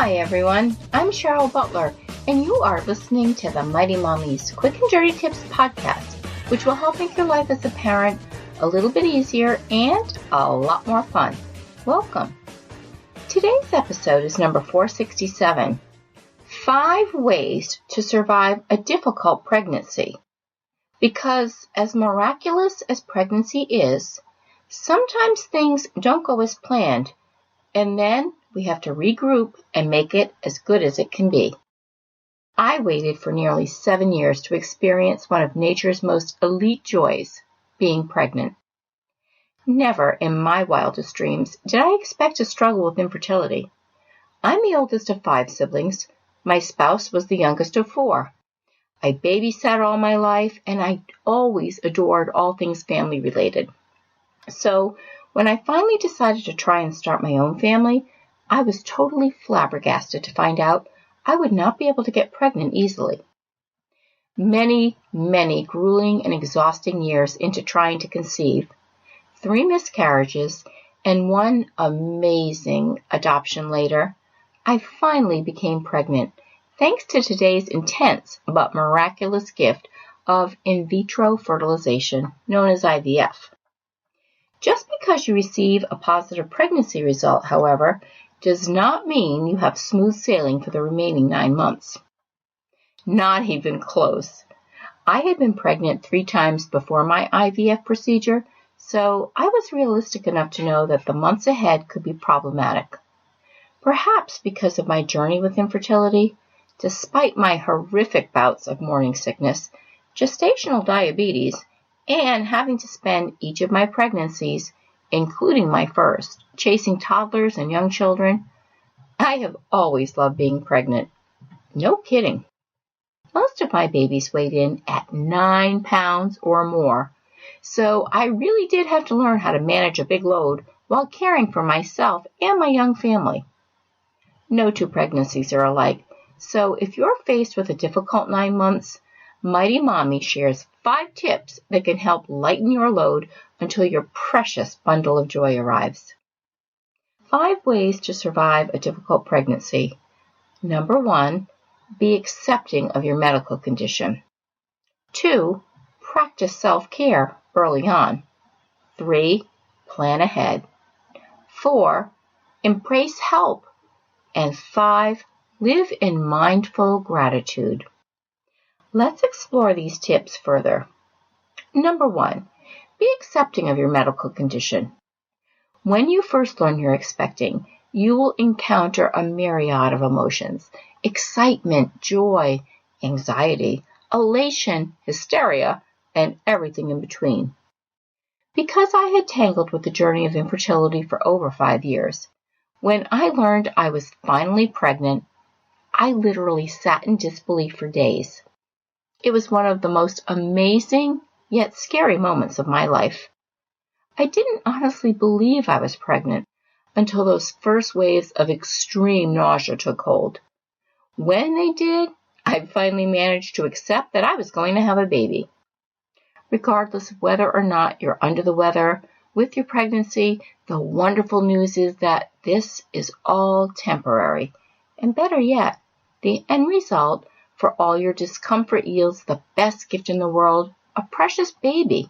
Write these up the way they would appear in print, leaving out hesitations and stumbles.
Hi everyone, I'm Cheryl Butler, and you are listening to the Mighty Mommy's Quick and Dirty Tips podcast, which will help make your life as a parent a little bit easier and a lot more fun. Welcome. Today's episode is number 467, 5 Ways to Survive a Difficult Pregnancy. Because as miraculous as pregnancy is, sometimes things don't go as planned, and then we have to regroup and make it as good as it can be. I waited for nearly 7 years to experience one of nature's most elite joys, being pregnant. Never in my wildest dreams did I expect to struggle with infertility. I'm the oldest of 5 siblings. My spouse was the youngest of 4. I babysat all my life, and I always adored all things family related. So when I finally decided to try and start my own family, I was totally flabbergasted to find out I would not be able to get pregnant easily. Many grueling and exhausting years into trying to conceive, 3 miscarriages, and 1 amazing adoption later, I finally became pregnant, thanks to today's intense but miraculous gift of in vitro fertilization, known as IVF. Just because you receive a positive pregnancy result, however, does not mean you have smooth sailing for the remaining 9 months. Not even close. I had been pregnant 3 times before my IVF procedure, so I was realistic enough to know that the months ahead could be problematic. Perhaps because of my journey with infertility, despite my horrific bouts of morning sickness, gestational diabetes, and having to spend each of my pregnancies, including my first, chasing toddlers and young children, I have always loved being pregnant. No kidding. Most of my babies weighed in at 9 pounds or more, so I really did have to learn how to manage a big load while caring for myself and my young family. No 2 pregnancies are alike, so if you're faced with a difficult 9 months, Mighty Mommy shares 5 tips that can help lighten your load until your precious bundle of joy arrives. 5 ways to survive a difficult pregnancy. Number 1, be accepting of your medical condition. 2, practice self-care early on. 3, plan ahead. 4, embrace help. And 5, live in mindful gratitude. Let's explore these tips further. Number 1, be accepting of your medical condition. When you first learn you're expecting, you will encounter a myriad of emotions: excitement, joy, anxiety, elation, hysteria, and everything in between. Because I had tangled with the journey of infertility for over 5 years, when I learned I was finally pregnant, I literally sat in disbelief for days. It was one of the most amazing yet scary moments of my life. I didn't honestly believe I was pregnant until those first waves of extreme nausea took hold. When they did, I finally managed to accept that I was going to have a baby. Regardless of whether or not you're under the weather with your pregnancy, the wonderful news is that this is all temporary. And better yet, the end result for all your discomfort yields the best gift in the world, a precious baby.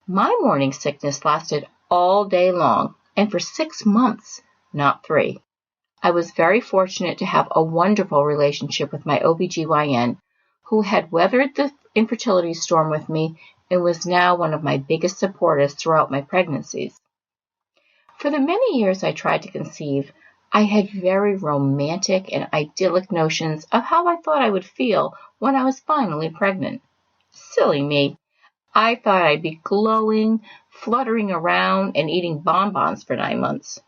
My morning sickness lasted all day long, and for 6 months, not 3. I was very fortunate to have a wonderful relationship with my OBGYN, who had weathered the infertility storm with me and was now one of my biggest supporters throughout my pregnancies. For the many years I tried to conceive, I had very romantic and idyllic notions of how I thought I would feel when I was finally pregnant. Silly me. I thought I'd be glowing, fluttering around, and eating bonbons for 9 months.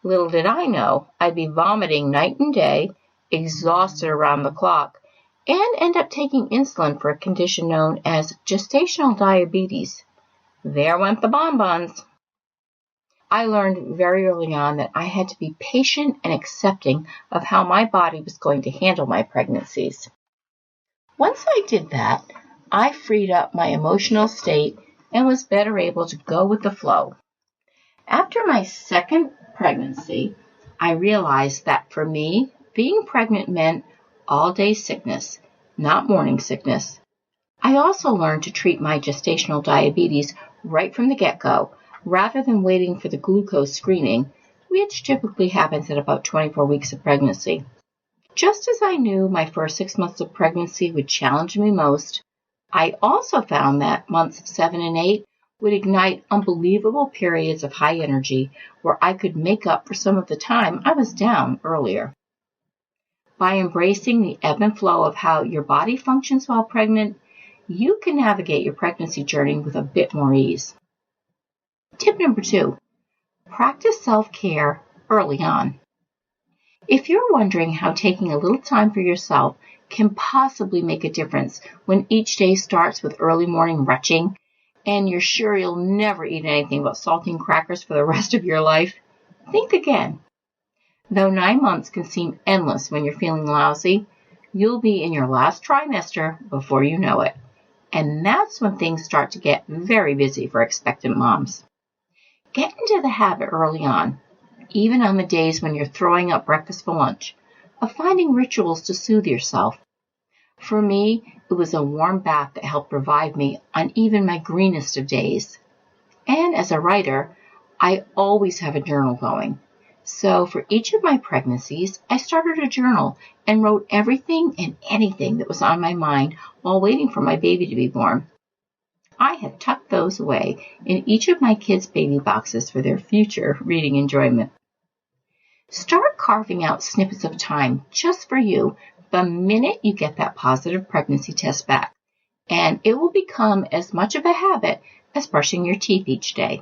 Little did I know I'd be vomiting night and day, exhausted around the clock, and end up taking insulin for a condition known as gestational diabetes. There went the bonbons. I learned very early on that I had to be patient and accepting of how my body was going to handle my pregnancies. Once I did that, I freed up my emotional state and was better able to go with the flow. After my second pregnancy, I realized that for me, being pregnant meant all-day sickness, not morning sickness. I also learned to treat my gestational diabetes right from the get-go, rather than waiting for the glucose screening, which typically happens at about 24 weeks of pregnancy. Just as I knew my first 6 months of pregnancy would challenge me most, I also found that months 7 and 8 would ignite unbelievable periods of high energy where I could make up for some of the time I was down earlier. By embracing the ebb and flow of how your body functions while pregnant, you can navigate your pregnancy journey with a bit more ease. Tip number 2, practice self-care early on. If you're wondering how taking a little time for yourself can possibly make a difference when each day starts with early morning retching, and you're sure you'll never eat anything but saltine crackers for the rest of your life, think again. Though 9 months can seem endless when you're feeling lousy, you'll be in your last trimester before you know it. And that's when things start to get very busy for expectant moms. Get into the habit early on, even on the days when you're throwing up breakfast for lunch, of finding rituals to soothe yourself. For me, it was a warm bath that helped revive me on even my greenest of days. And as a writer, I always have a journal going. So for each of my pregnancies, I started a journal and wrote everything and anything that was on my mind while waiting for my baby to be born. I have tucked those away in each of my kids' baby boxes for their future reading enjoyment. Start carving out snippets of time just for you the minute you get that positive pregnancy test back, and it will become as much of a habit as brushing your teeth each day.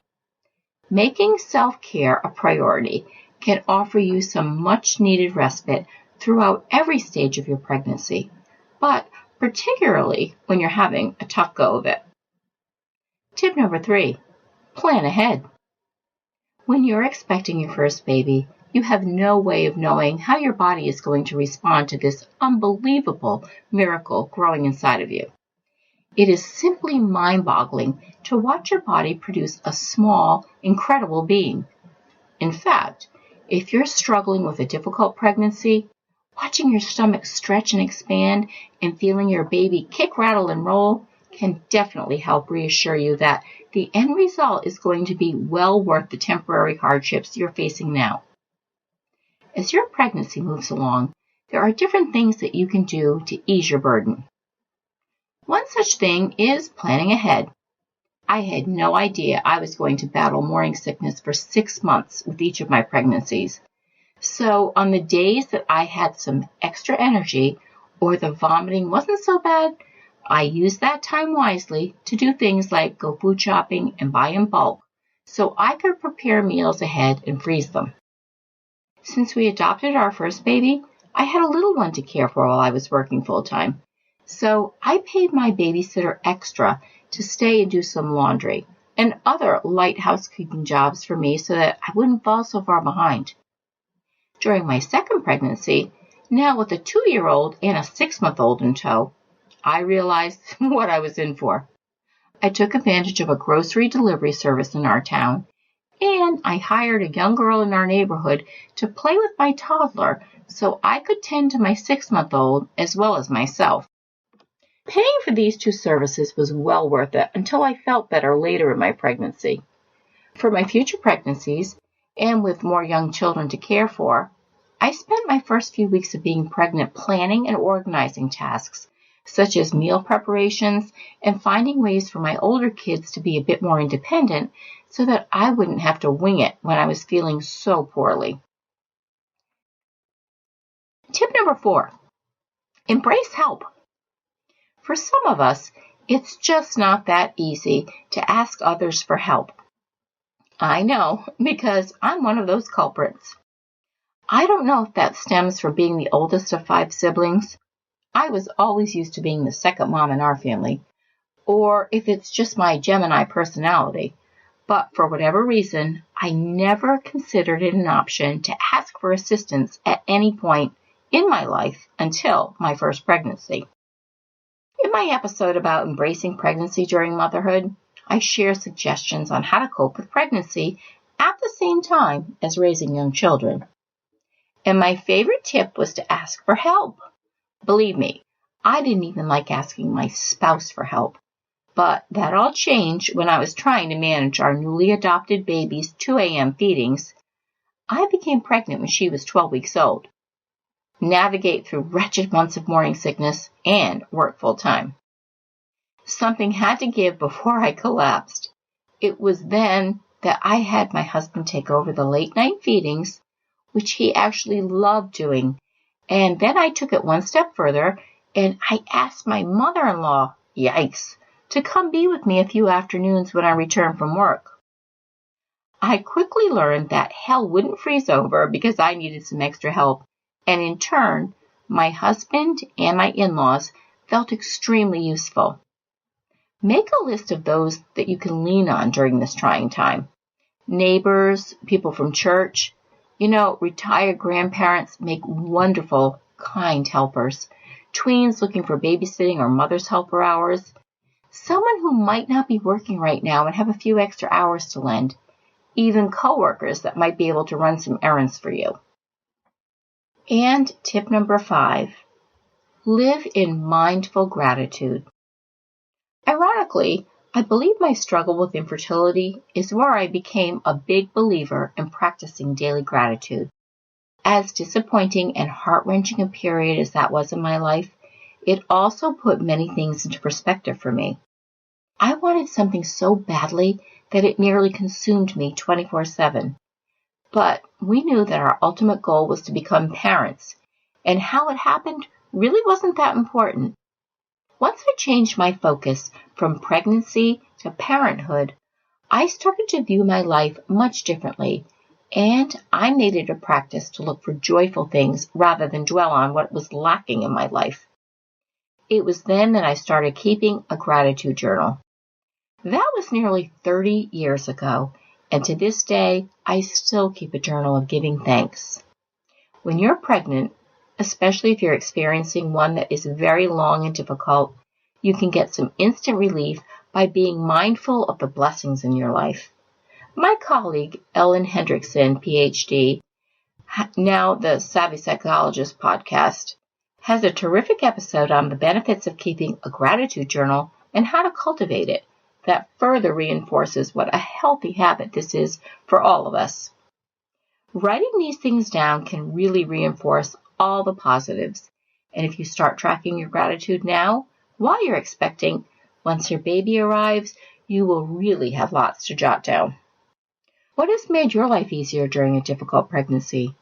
Making self-care a priority can offer you some much-needed respite throughout every stage of your pregnancy, but particularly when you're having a tough go of it. Tip number 3, plan ahead. When you're expecting your first baby, you have no way of knowing how your body is going to respond to this unbelievable miracle growing inside of you. It is simply mind-boggling to watch your body produce a small, incredible being. In fact, if you're struggling with a difficult pregnancy, watching your stomach stretch and expand and feeling your baby kick, rattle, and roll can definitely help reassure you that the end result is going to be well worth the temporary hardships you're facing now. As your pregnancy moves along, there are different things that you can do to ease your burden. One such thing is planning ahead. I had no idea I was going to battle morning sickness for 6 months with each of my pregnancies. So on the days that I had some extra energy or the vomiting wasn't so bad, I used that time wisely to do things like go food shopping and buy in bulk so I could prepare meals ahead and freeze them. Since we adopted our first baby, I had a little one to care for while I was working full-time. So I paid my babysitter extra to stay and do some laundry and other light housekeeping jobs for me so that I wouldn't fall so far behind. During my second pregnancy, now with a 2-year-old and a 6-month-old in tow, I realized what I was in for. I took advantage of a grocery delivery service in our town, and I hired a young girl in our neighborhood to play with my toddler so I could tend to my 6-month-old as well as myself. Paying for these 2 services was well worth it until I felt better later in my pregnancy. For my future pregnancies, and with more young children to care for, I spent my first few weeks of being pregnant planning and organizing tasks, such as meal preparations and finding ways for my older kids to be a bit more independent so that I wouldn't have to wing it when I was feeling so poorly. Tip number 4, embrace help. For some of us, it's just not that easy to ask others for help. I know, because I'm one of those culprits. I don't know if that stems from being the oldest of 5 siblings. I was always used to being the second mom in our family, or if it's just my Gemini personality. But for whatever reason, I never considered it an option to ask for assistance at any point in my life until my first pregnancy. In my episode about embracing pregnancy during motherhood, I share suggestions on how to cope with pregnancy at the same time as raising young children. And my favorite tip was to ask for help. Believe me, I didn't even like asking my spouse for help. But that all changed when I was trying to manage our newly adopted baby's 2 a.m. feedings. I became pregnant when she was 12 weeks old, navigate through wretched months of morning sickness, and work full-time. Something had to give before I collapsed. It was then that I had my husband take over the late-night feedings, which he actually loved doing. And then I took it one step further, and I asked my mother-in-law, yikes, to come be with me a few afternoons when I returned from work. I quickly learned that hell wouldn't freeze over because I needed some extra help, and in turn, my husband and my in-laws felt extremely useful. Make a list of those that you can lean on during this trying time. Neighbors, people from church, retired grandparents make wonderful, kind helpers. Tweens looking for babysitting or mother's helper hours. Someone who might not be working right now and have a few extra hours to lend. Even coworkers that might be able to run some errands for you. And tip number 5, live in mindful gratitude. Ironically, I believe my struggle with infertility is where I became a big believer in practicing daily gratitude. As disappointing and heart-wrenching a period as that was in my life, it also put many things into perspective for me. I wanted something so badly that it nearly consumed me 24/7. But we knew that our ultimate goal was to become parents, and how it happened really wasn't that important. Once I changed my focus from pregnancy to parenthood, I started to view my life much differently, and I made it a practice to look for joyful things rather than dwell on what was lacking in my life. It was then that I started keeping a gratitude journal. That was nearly 30 years ago, and to this day, I still keep a journal of giving thanks. When you're pregnant, especially if you're experiencing one that is very long and difficult, you can get some instant relief by being mindful of the blessings in your life. My colleague, Ellen Hendrickson, PhD, now the Savvy Psychologist podcast, has a terrific episode on the benefits of keeping a gratitude journal and how to cultivate it that further reinforces what a healthy habit this is for all of us. Writing these things down can really reinforce all the positives, and if you start tracking your gratitude now, while you're expecting, once your baby arrives, you will really have lots to jot down. What has made your life easier during a difficult pregnancy?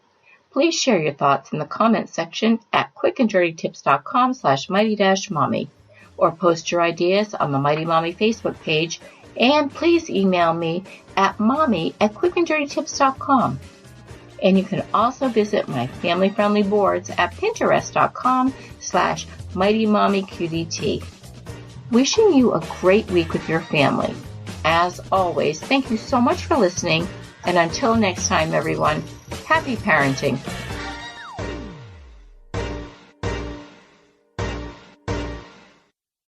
Please share your thoughts in the comments section at quickanddirtytips.com/mighty-mommy, or post your ideas on the Mighty Mommy Facebook page, and please email me at mommy@quickanddirtytips.com. And you can also visit my family-friendly boards at pinterest.com/mightymommyqdt. Wishing you a great week with your family. As always, thank you so much for listening, and until next time, everyone, happy parenting.